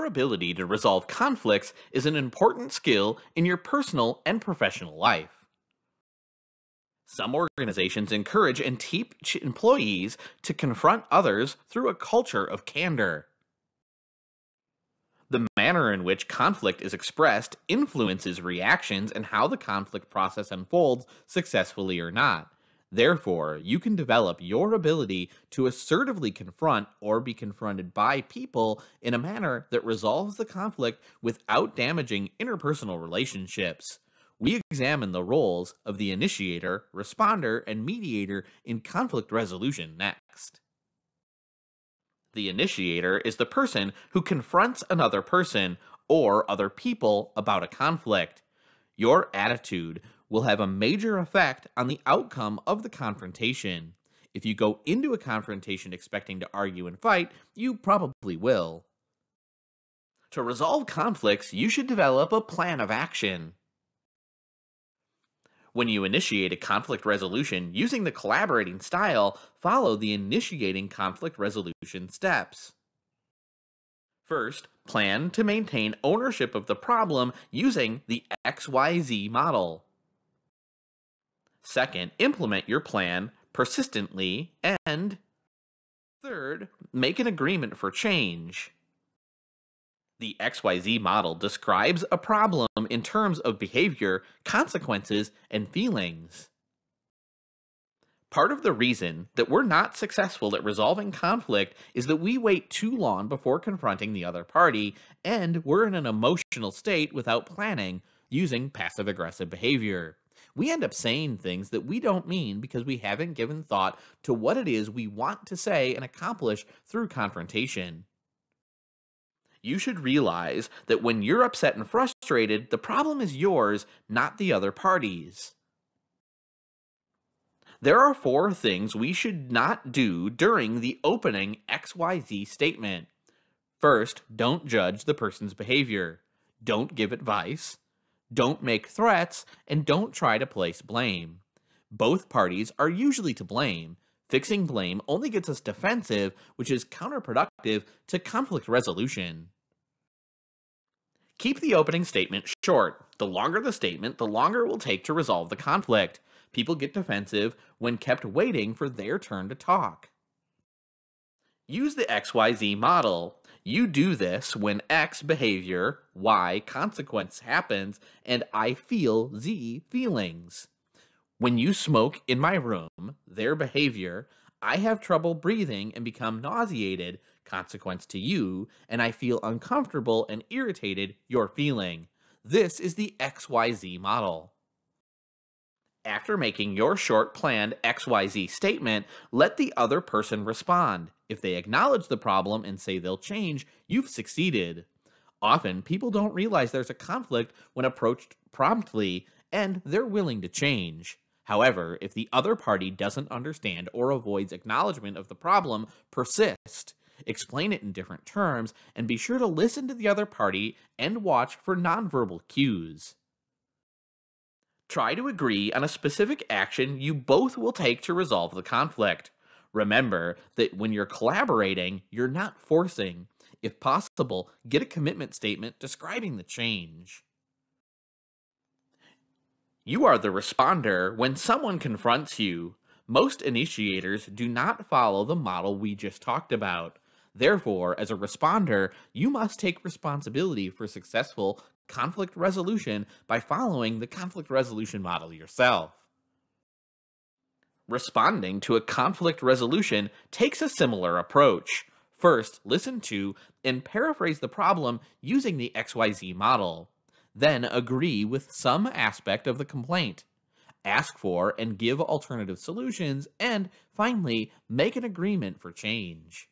ability to resolve conflicts is an important skill in your personal and professional life. Some organizations encourage and teach employees to confront others through a culture of candor. The manner in which conflict is expressed influences reactions and how the conflict process unfolds successfully or not. Therefore, you can develop your ability to assertively confront or be confronted by people in a manner that resolves the conflict without damaging interpersonal relationships. We examine the roles of the initiator, responder, and mediator in conflict resolution next. The initiator is the person who confronts another person or other people about a conflict. Your attitude will have a major effect on the outcome of the confrontation. If you go into a confrontation expecting to argue and fight, you probably will. To resolve conflicts, you should develop a plan of action. When you initiate a conflict resolution using the collaborating style, follow the initiating conflict resolution steps. First, plan to maintain ownership of the problem using the XYZ model. Second, implement your plan persistently. And third, make an agreement for change. The XYZ model describes a problem in terms of behavior, consequences, and feelings. Part of the reason that we're not successful at resolving conflict is that we wait too long before confronting the other party, and we're in an emotional state without planning, using passive-aggressive behavior. We end up saying things that we don't mean because we haven't given thought to what it is we want to say and accomplish through confrontation. You should realize that when you're upset and frustrated, the problem is yours, not the other party's. There are 4 things we should not do during the opening XYZ statement. First, don't judge the person's behavior. Don't give advice. Don't make threats, and don't try to place blame. Both parties are usually to blame. Fixing blame only gets us defensive, which is counterproductive to conflict resolution. Keep the opening statement short. The longer the statement, the longer it will take to resolve the conflict. People get defensive when kept waiting for their turn to talk. Use the XYZ model. You do this when X behavior, Y consequence happens, and I feel Z feelings. When you smoke in my room, their behavior, I have trouble breathing and become nauseated, consequence to you, and I feel uncomfortable and irritated, your feeling. This is the XYZ model. After making your short planned XYZ statement, let the other person respond. If they acknowledge the problem and say they'll change, you've succeeded. Often, people don't realize there's a conflict when approached promptly, and they're willing to change. However, if the other party doesn't understand or avoids acknowledgement of the problem, persist. Explain it in different terms, and be sure to listen to the other party and watch for nonverbal cues. Try to agree on a specific action you both will take to resolve the conflict. Remember that when you're collaborating, you're not forcing. If possible, get a commitment statement describing the change. You are the responder when someone confronts you. Most initiators do not follow the model we just talked about. Therefore, as a responder, you must take responsibility for successful conflict resolution by following the conflict resolution model yourself. Responding to a conflict resolution takes a similar approach. First, listen to and paraphrase the problem using the XYZ model. Then agree with some aspect of the complaint. Ask for and give alternative solutions, and finally, make an agreement for change.